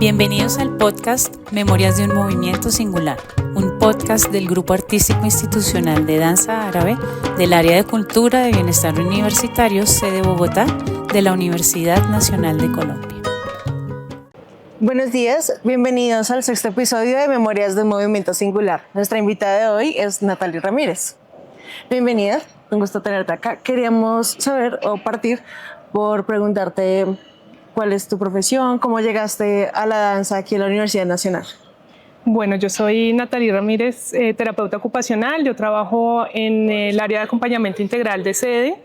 Bienvenidos al podcast Memorias de un Movimiento Singular, un podcast del Grupo Artístico Institucional de Danza Árabe del Área de Cultura de Bienestar Universitario, sede Bogotá, de la Universidad Nacional de Colombia. Buenos días, bienvenidos al sexto episodio de Memorias de un Movimiento Singular. Nuestra invitada de hoy es Natalie Ramírez. Bienvenida, un gusto tenerte acá. Queríamos saber o partir por preguntarte cuál es tu profesión, cómo llegaste a la danza aquí en la Universidad Nacional. Bueno, yo soy Natalie Ramírez, terapeuta ocupacional. Yo trabajo en el área de acompañamiento integral de sede,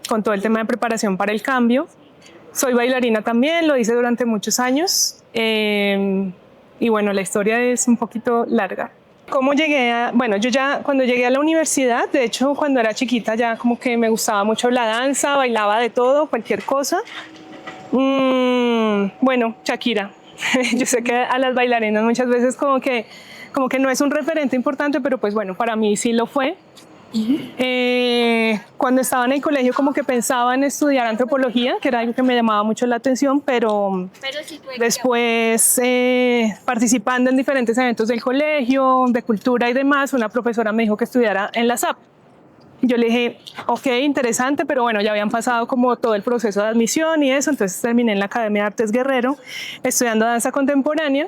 con todo el tema de preparación para el cambio. Soy bailarina también, lo hice durante muchos años. Y bueno, la historia es un poquito larga. ¿Cómo llegué a...? Bueno, yo ya cuando llegué a la universidad, de hecho cuando era chiquita ya como que me gustaba mucho la danza, bailaba de todo, cualquier cosa. Bueno, Shakira. Yo sé que a las bailarinas muchas veces como que no es un referente importante, pero pues bueno, para mí sí lo fue. Cuando estaba en el colegio como que pensaba en estudiar antropología, que era algo que me llamaba mucho la atención, pero después participando en diferentes eventos del colegio, de cultura y demás, una profesora me dijo que estudiara en la SAP. Yo le dije, ok, interesante, pero bueno, ya habían pasado como todo el proceso de admisión y eso, entonces terminé en la Academia de Artes Guerrero estudiando danza contemporánea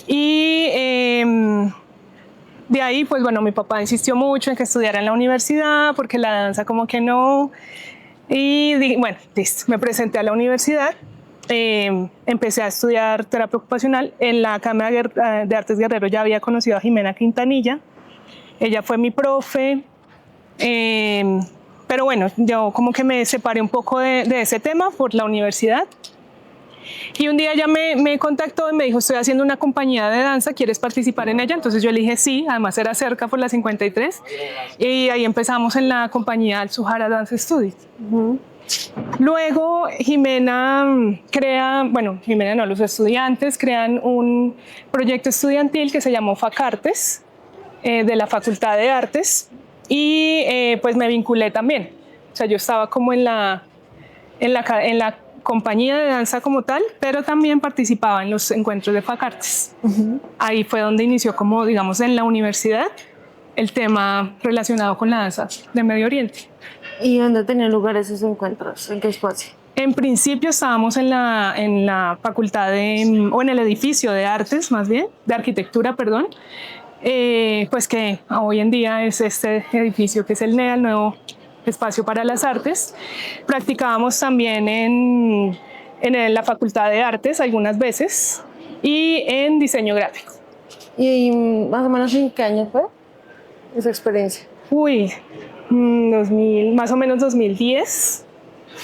y de ahí, pues bueno, mi papá insistió mucho en que estudiara en la universidad porque la danza como que no. Y dije, bueno, listo, me presenté a la universidad, empecé a estudiar terapia ocupacional. En la Academia de Artes Guerrero ya había conocido a Jimena Quintanilla, ella fue mi profe, pero bueno, yo como que me separé un poco de ese tema por la universidad. Y un día ella me contactó y me dijo, estoy haciendo una compañía de danza, ¿quieres participar en ella? Entonces yo le dije sí, además era cerca por la 53. Y ahí empezamos en la compañía Al-Zuhara Dance Studios. Luego Jimena los estudiantes crean un proyecto estudiantil que se llamó FACARTES, de la Facultad de Artes, y pues me vinculé también. O sea, yo estaba como en la compañía de danza como tal, pero también participaba en los encuentros de FACARTES. Ahí fue donde inició, como digamos, en la universidad, el tema relacionado con la danza de Medio Oriente. ¿Y dónde tenían lugar esos encuentros? ¿En qué espacio? En principio estábamos en la facultad o en el edificio de artes, más bien, de arquitectura, perdón, pues que hoy en día es este edificio que es el NEA, el nuevo espacio para las artes. Practicábamos también en la Facultad de Artes algunas veces y en diseño gráfico. ¿Y más o menos en qué año fue esa experiencia? Más o menos 2010,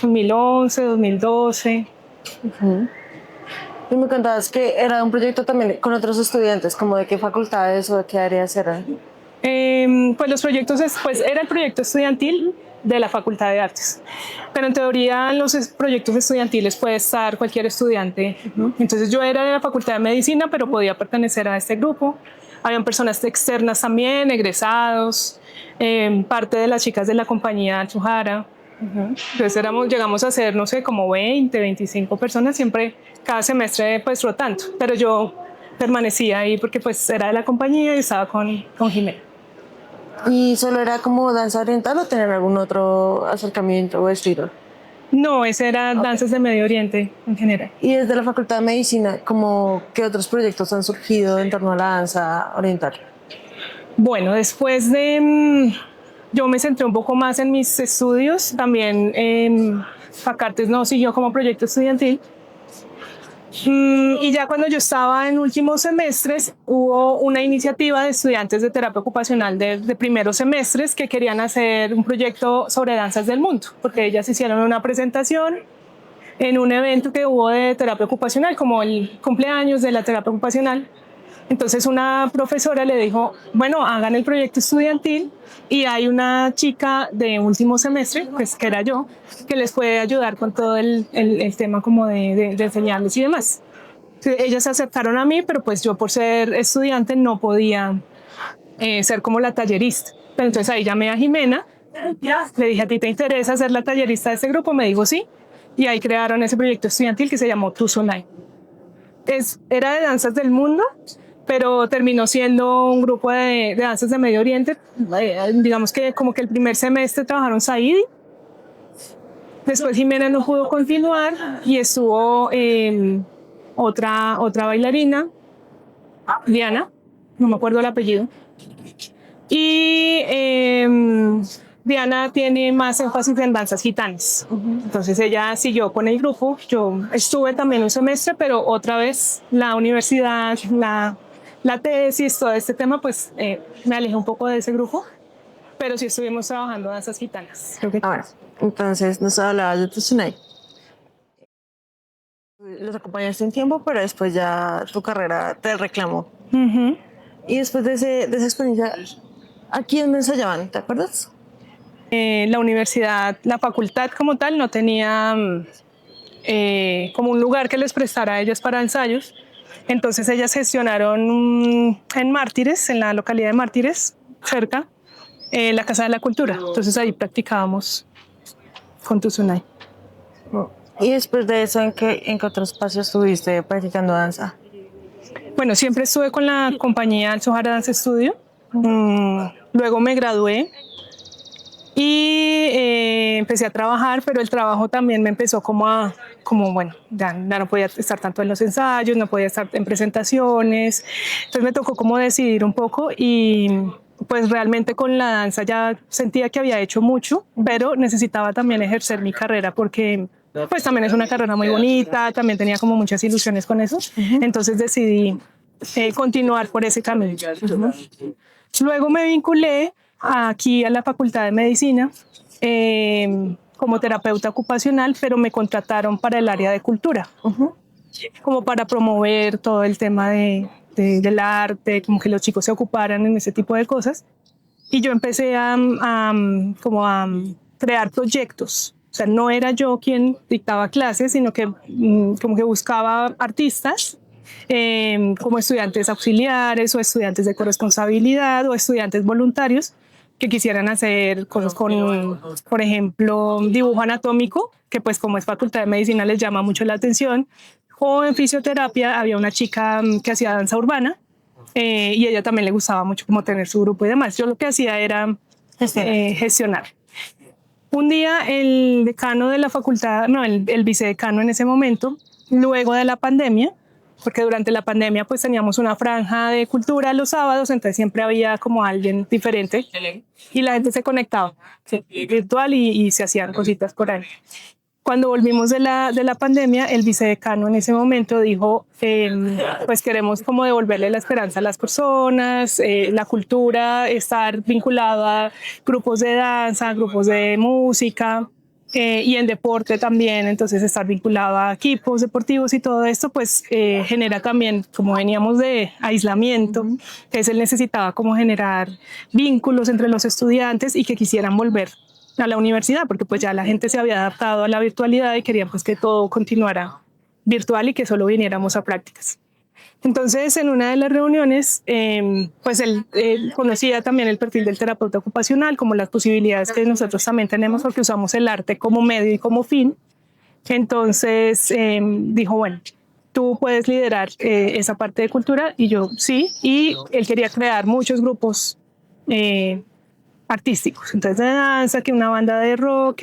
2011, 2012. Y me contabas que era un proyecto también con otros estudiantes, ¿como de qué facultades o de qué áreas eran? Pues los proyectos, pues era el proyecto estudiantil de la Facultad de Artes, pero en teoría en los proyectos estudiantiles puede estar cualquier estudiante. Entonces yo era de la Facultad de Medicina, pero podía pertenecer a este grupo. Habían personas externas también, egresados, parte de las chicas de la compañía Al-Zuhara. Entonces llegamos a ser, no sé, como 20, 25 personas, siempre cada semestre pues rotando, pero yo permanecía ahí porque pues era de la compañía y estaba con Jimena. ¿Y solo era como danza oriental o tener algún otro acercamiento o estilo? No, ese era danzas de Medio Oriente en general. Y desde la Facultad de Medicina, ¿qué otros proyectos han surgido en torno a la danza oriental? Bueno, después de... yo me centré un poco más en mis estudios, también FACARTES no siguió como proyecto estudiantil. Y ya cuando yo estaba en últimos semestres, hubo una iniciativa de estudiantes de terapia ocupacional de primeros semestres que querían hacer un proyecto sobre danzas del mundo, porque ellas hicieron una presentación en un evento que hubo de terapia ocupacional, como el cumpleaños de la terapia ocupacional. Entonces una profesora le dijo, bueno, hagan el proyecto estudiantil y hay una chica de último semestre, pues que era yo, que les puede ayudar con todo el tema como de enseñarles y demás. Entonces, ellas se acercaron a mí, pero pues yo por ser estudiante no podía ser como la tallerista. Pero entonces ahí llamé a Jimena, le dije, ¿a ti te interesa ser la tallerista de este grupo? Me dijo sí. y ahí crearon ese proyecto estudiantil que se llamó Tuzunay. Era de danzas del mundo, pero terminó siendo un grupo de danzas de Medio Oriente. Digamos que como que el primer semestre trabajaron Saidi, después Jimena no pudo continuar y estuvo otra bailarina, Diana, no me acuerdo el apellido, y Diana tiene más énfasis en danzas gitanas. Entonces ella siguió con el grupo. Yo estuve también un semestre, pero otra vez la universidad, la tesis, todo este tema, pues me alejé un poco de ese grupo, pero sí estuvimos trabajando danzas gitanas. Creo que Ahora, entonces nos hablabas de Tsunai. Los acompañaste un tiempo, pero después ya tu carrera te reclamó. Y después de esa experiencia, ¿a quién me ensayaban? ¿Te acuerdas? La universidad, la facultad como tal, no tenía como un lugar que les prestara a ellas para ensayos. Entonces ellas gestionaron en Mártires, en la localidad de Mártires, cerca, la Casa de la Cultura. Entonces ahí practicábamos con Tuzunay. Y después de eso, ¿en qué otro espacio estuviste practicando danza? Bueno, siempre estuve con la compañía Alzohara Dance Studio. Luego me gradué y empecé a trabajar, pero el trabajo también me empezó bueno, ya no podía estar tanto en los ensayos, no podía estar en presentaciones. Entonces me tocó como decidir un poco y pues realmente con la danza ya sentía que había hecho mucho, pero necesitaba también ejercer mi carrera porque pues también es una carrera muy bonita, también tenía como muchas ilusiones con eso. Entonces decidí continuar por ese camino. Luego me vinculé aquí a la Facultad de Medicina como terapeuta ocupacional, pero me contrataron para el área de cultura, como para promover todo el tema del arte, como que los chicos se ocuparan en ese tipo de cosas. Y yo empecé a crear proyectos. O sea, no era yo quien dictaba clases, sino que como que buscaba artistas como estudiantes auxiliares o estudiantes de corresponsabilidad o estudiantes voluntarios que quisieran hacer cosas con, por ejemplo, dibujo anatómico, que pues como es Facultad de Medicina les llama mucho la atención, o en fisioterapia había una chica que hacía danza urbana y ella también le gustaba mucho como tener su grupo y demás. Yo lo que hacía era gestionar. Un día el decano de la facultad, no, el vicedecano en ese momento, luego de la pandemia, porque durante la pandemia pues teníamos una franja de cultura los sábados, entonces siempre había como alguien diferente y la gente se conectaba virtual y se hacían cositas por ahí. Cuando volvimos de la pandemia, el vicedecano en ese momento dijo, pues queremos como devolverle la esperanza a las personas, la cultura, estar vinculado a grupos de danza, grupos de música y en deporte también, entonces estar vinculado a equipos deportivos y todo esto, pues genera también, como veníamos de aislamiento, entonces él necesitaba como generar vínculos entre los estudiantes y que quisieran volver a la universidad, porque pues ya la gente se había adaptado a la virtualidad y querían pues que todo continuara virtual y que solo viniéramos a prácticas. Entonces, en una de las reuniones, pues él conocía también el perfil del terapeuta ocupacional, como las posibilidades que nosotros también tenemos porque usamos el arte como medio y como fin. Entonces dijo, bueno, tú puedes liderar esa parte de cultura, y yo sí, y él quería crear muchos grupos artísticos, entonces de danza, que una banda de rock,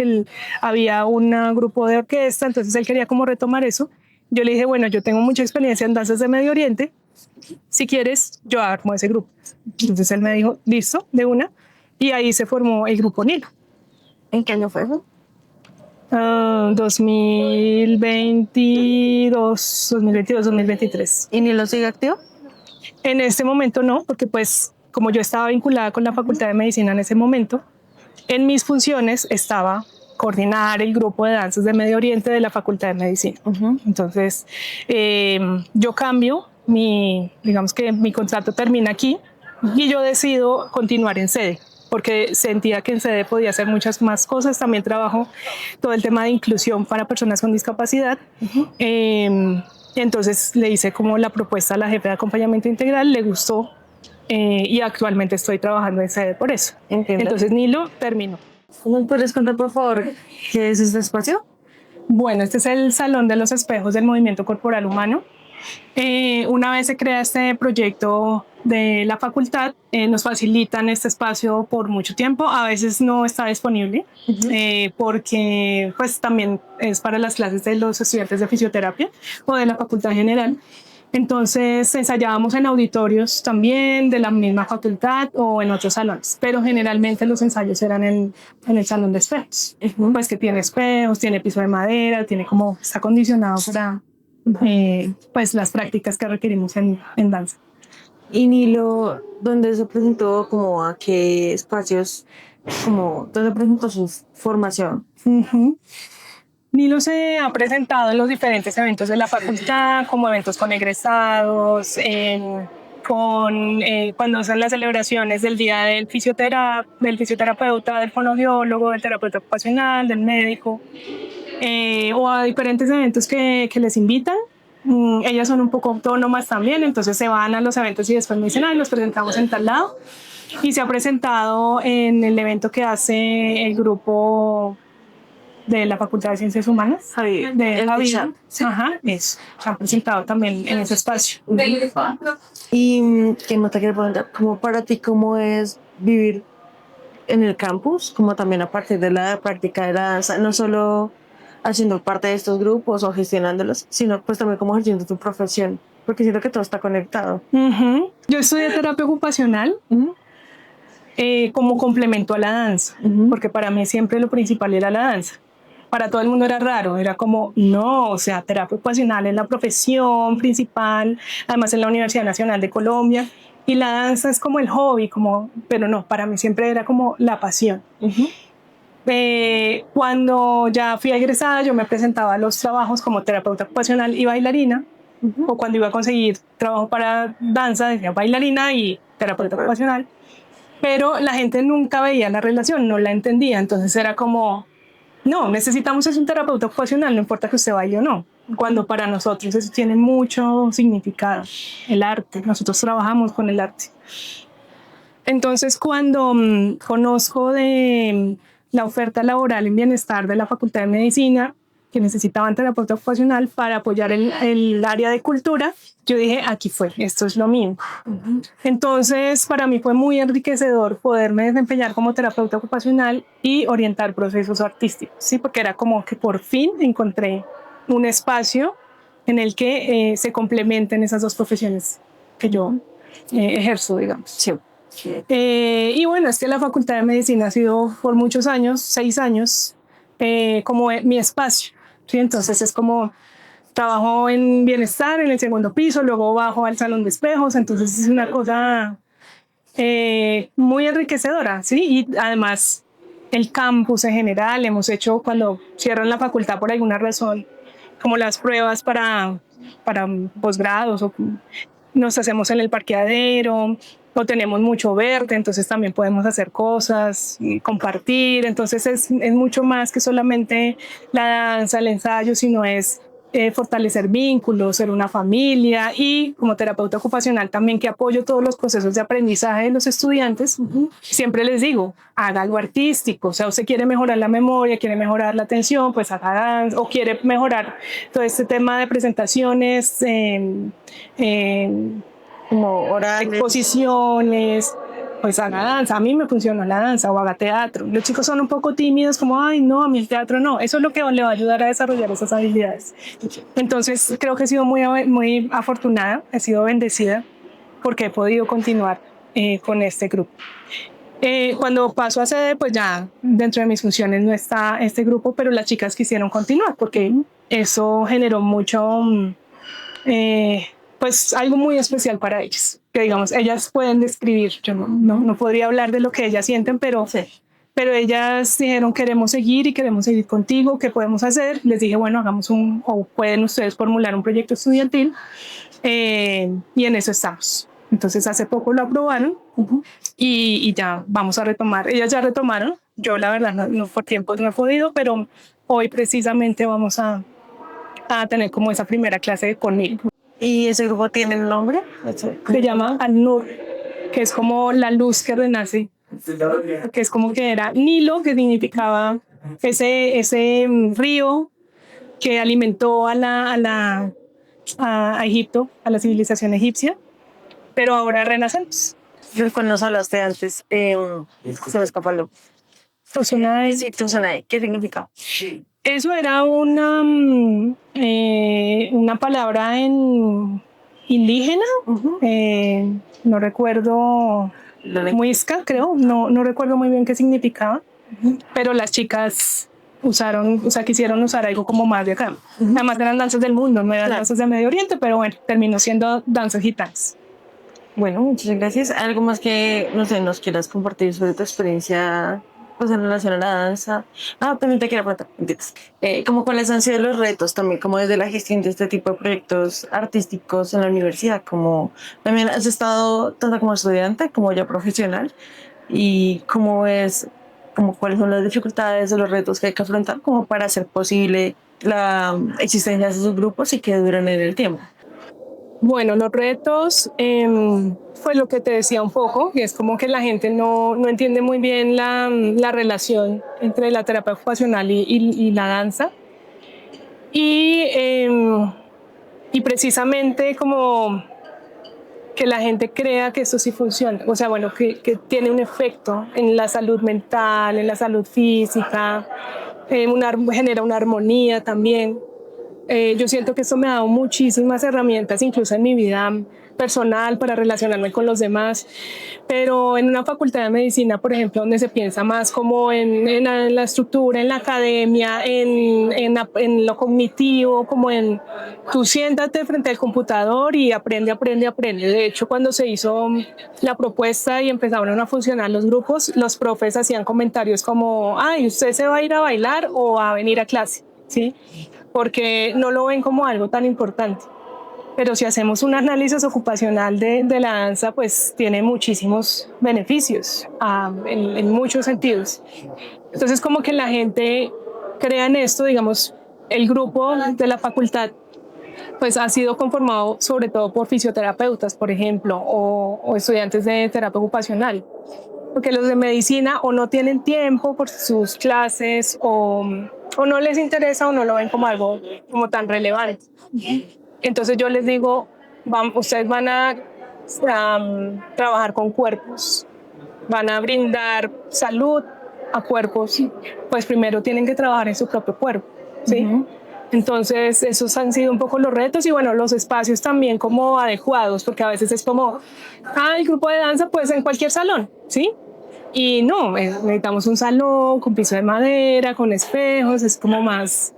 había un grupo de orquesta, entonces él quería como retomar eso. Yo le dije, bueno, yo tengo mucha experiencia en danzas de Medio Oriente, si quieres yo armo ese grupo. Entonces él me dijo, listo, de una, y ahí se formó el grupo Nilo. ¿En qué año fue eso? 2022, 2023. ¿Y Nilo sigue activo? En este momento no, porque pues como yo estaba vinculada con la Facultad de Medicina en ese momento, en mis funciones estaba coordinar el grupo de danzas de Medio Oriente de la Facultad de Medicina. Entonces, yo cambio, digamos que mi contrato termina aquí y yo decido continuar en sede, porque sentía que en sede podía hacer muchas más cosas. También trabajo todo el tema de inclusión para personas con discapacidad. Entonces le hice como la propuesta a la jefe de acompañamiento integral, le gustó. Y actualmente estoy trabajando en sede por eso. Entiendo. Entonces Nilo terminó. ¿Me puedes contar por favor qué es este espacio? Bueno, este es el Salón de los Espejos del Movimiento Corporal Humano. Una vez se crea este proyecto de la facultad, nos facilitan este espacio por mucho tiempo. A veces no está disponible porque pues también es para las clases de los estudiantes de fisioterapia o de la facultad general. Entonces ensayábamos en auditorios también de la misma facultad o en otros salones, pero generalmente los ensayos eran en el salón de espejos, pues que tiene espejos, tiene piso de madera, tiene como, está acondicionado para pues las prácticas que requerimos en danza. Y Nilo, ¿dónde se presentó, como a qué espacios, como dónde presentó su formación? Nilo se ha presentado en los diferentes eventos de la facultad, como eventos con egresados, cuando son las celebraciones del día del fisioterapeuta, del fonoaudiólogo, del terapeuta ocupacional, del médico, o a diferentes eventos que les invitan. Ellas son un poco autónomas también, entonces se van a los eventos y después me dicen, nos presentamos en tal lado. Y se ha presentado en el evento que hace el grupo de la Facultad de Ciencias Humanas, de Javier. Ajá, eso. Se han presentado también en ese espacio. Y que no te quiero preguntar, como para ti, ¿cómo es vivir en el campus? Como también a partir de la práctica de la danza, no solo haciendo parte de estos grupos o gestionándolos, sino pues también como ejerciendo tu profesión, porque siento que todo está conectado. Yo estudié terapia ocupacional como complemento a la danza, porque para mí siempre lo principal era la danza. Para todo el mundo era raro, era como, no, o sea, terapia ocupacional es la profesión principal, además en la Universidad Nacional de Colombia, y la danza es como el hobby, pero no, para mí siempre era como la pasión. Cuando ya fui egresada, yo me presentaba a los trabajos como terapeuta ocupacional y bailarina, o cuando iba a conseguir trabajo para danza, decía bailarina y terapeuta ocupacional, pero la gente nunca veía la relación, no la entendía, entonces era como, no, necesitamos es un terapeuta ocupacional, no importa que usted baile o no, cuando para nosotros eso tiene mucho significado, el arte, nosotros trabajamos con el arte. Entonces cuando conozco de la oferta laboral en bienestar de la Facultad de Medicina, que necesitaban terapeuta ocupacional para apoyar el área de cultura, yo dije, aquí fue, esto es lo mío. Entonces, para mí fue muy enriquecedor poderme desempeñar como terapeuta ocupacional y orientar procesos artísticos, ¿sí? Porque era como que por fin encontré un espacio en el que se complementen esas dos profesiones que yo ejerzo, digamos. Sí. Y bueno, es que la Facultad de Medicina ha sido por muchos años, 6 años, como mi espacio, ¿sí? Entonces es como trabajo en bienestar en el segundo piso, luego bajo al salón de espejos, entonces es una cosa muy enriquecedora, ¿sí? Y además el campus en general, hemos hecho cuando cierran la facultad por alguna razón, como las pruebas para posgrados, o nos hacemos en el parqueadero, o tenemos mucho verde, entonces también podemos hacer cosas, compartir, entonces es mucho más que solamente la danza, el ensayo, sino es fortalecer vínculos, ser una familia, y como terapeuta ocupacional también que apoyo todos los procesos de aprendizaje de los estudiantes, siempre les digo, haga algo artístico, o sea, usted quiere mejorar la memoria, quiere mejorar la atención, pues haga danza, o quiere mejorar todo este tema de presentaciones, como orales, exposiciones, pues haga danza. A mí me funcionó la danza, o haga teatro. Los chicos son un poco tímidos, como, ay, no, a mí el teatro no. Eso es lo que le va a ayudar a desarrollar esas habilidades. Entonces, creo que he sido muy afortunada, he sido bendecida, porque he podido continuar con este grupo. Cuando paso a sede, pues ya dentro de mis funciones no está este grupo, pero las chicas quisieron continuar, porque eso generó mucho... pues algo muy especial para ellas, que digamos, ellas pueden describir, yo no podría hablar de lo que ellas sienten, pero ellas dijeron, queremos seguir contigo, ¿qué podemos hacer? Les dije, bueno, hagamos o pueden ustedes formular un proyecto estudiantil, y en eso estamos. Entonces hace poco lo aprobaron y ya vamos a retomar, ellas ya retomaron, yo la verdad no por tiempo no he podido, pero hoy precisamente vamos a tener como esa primera clase conmigo. ¿Y ese grupo tiene el nombre? Se llama Al-Nur, que es como la luz que renace, que es como que era Nilo, que significaba ese río que alimentó a Egipto, a la civilización egipcia, pero ahora renacemos. Cuando nos hablaste antes, se me escapó algo. Tosunai. Sí, Tucson, ¿qué significa? Eso era una palabra en indígena, no recuerdo, muisca, creo, no recuerdo muy bien qué significaba, pero las chicas quisieron usar algo como más de acá. Además eran danzas del mundo, no eran danzas de Medio Oriente, pero bueno, terminó siendo danzas gitanas. Bueno, muchas gracias. ¿Algo más que, no sé, nos quieras compartir sobre tu experiencia pues, en relación a la danza? También te quiero preguntar, ¿entiendes? ¿Cómo cuáles han sido los retos también, como desde la gestión de este tipo de proyectos artísticos en la universidad? Como también has estado tanto como estudiante como ya profesional, y cómo es, como cuáles son las dificultades o los retos que hay que afrontar como para hacer posible la existencia de esos grupos y que duren en el tiempo. Bueno, los retos fue lo que te decía un poco, y es como que la gente no entiende muy bien la relación entre la terapia ocupacional y la danza. Y precisamente como que la gente crea que esto sí funciona, o sea, bueno, que tiene un efecto en la salud mental, en la salud física, genera una armonía también. Yo siento que esto me ha dado muchísimas herramientas, incluso en mi vida personal, para relacionarme con los demás. Pero en una facultad de medicina, por ejemplo, donde se piensa más como en la estructura, en la academia, en lo cognitivo, como en tú siéntate frente al computador y aprende. De hecho, cuando se hizo la propuesta y empezaron a funcionar los grupos, los profes hacían comentarios como, ay, ¿usted se va a ir a bailar o va a venir a clase? ¿Sí? Porque no lo ven como algo tan importante. Pero si hacemos un análisis ocupacional de la danza, pues tiene muchísimos beneficios en muchos sentidos. Entonces, como que la gente crea en esto, digamos, el grupo de la facultad pues ha sido conformado sobre todo por fisioterapeutas, por ejemplo, o estudiantes de terapia ocupacional, porque los de medicina o no tienen tiempo por sus clases o no les interesa o no lo ven como algo como tan relevante. Entonces yo les digo, ustedes van a trabajar con cuerpos, van a brindar salud a cuerpos, pues primero tienen que trabajar en su propio cuerpo, ¿sí? Entonces esos han sido un poco los retos y bueno, los espacios también como adecuados, porque a veces es como, el grupo de danza pues en cualquier salón, ¿sí? Y no, necesitamos un salón con piso de madera, con espejos, es como más,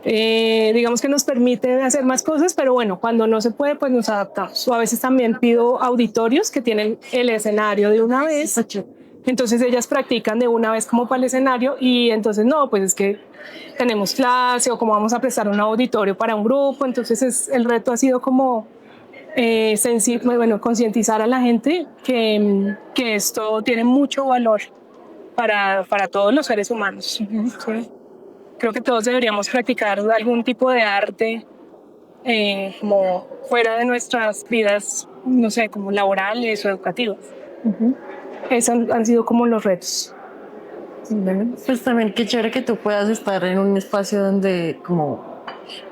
digamos que nos permite hacer más cosas, pero bueno, cuando no se puede, pues nos adaptamos. O a veces también pido auditorios que tienen el escenario de una vez, entonces ellas practican de una vez como para el escenario y entonces no, pues es que tenemos clase o como vamos a prestar un auditorio para un grupo, entonces el reto ha sido como concientizar a la gente que esto tiene mucho valor para todos los seres humanos. ¿Sí? Creo que todos deberíamos practicar algún tipo de arte como fuera de nuestras vidas, no sé, como laborales o educativas. Esos han sido como los retos. Pues también qué chévere que tú puedas estar en un espacio donde como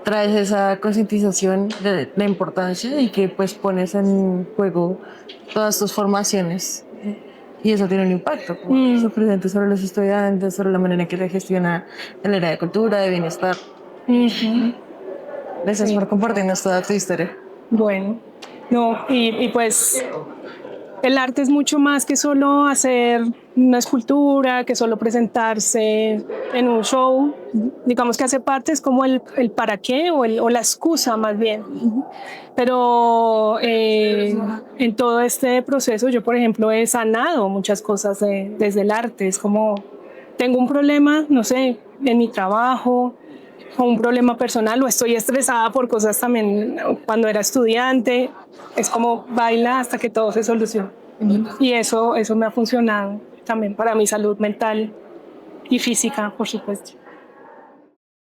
traes esa concientización de la importancia y que pues pones en juego todas tus formaciones y eso tiene un impacto como presente sobre los estudiantes, sobre la manera en que se gestiona el área de cultura, de bienestar. Gracias por compartirnos toda tu historia. Bueno, no, y pues el arte es mucho más que solo hacer una escultura, que solo presentarse en un show. Digamos que hace parte, es como el para qué o la excusa más bien. Pero en todo este proceso yo, por ejemplo, he sanado muchas cosas desde el arte. Es como, tengo un problema, no sé, en mi trabajo, o un problema personal, o estoy estresada por cosas también cuando era estudiante, es como baila hasta que todo se solucione. Y eso me ha funcionado también para mi salud mental y física, por supuesto.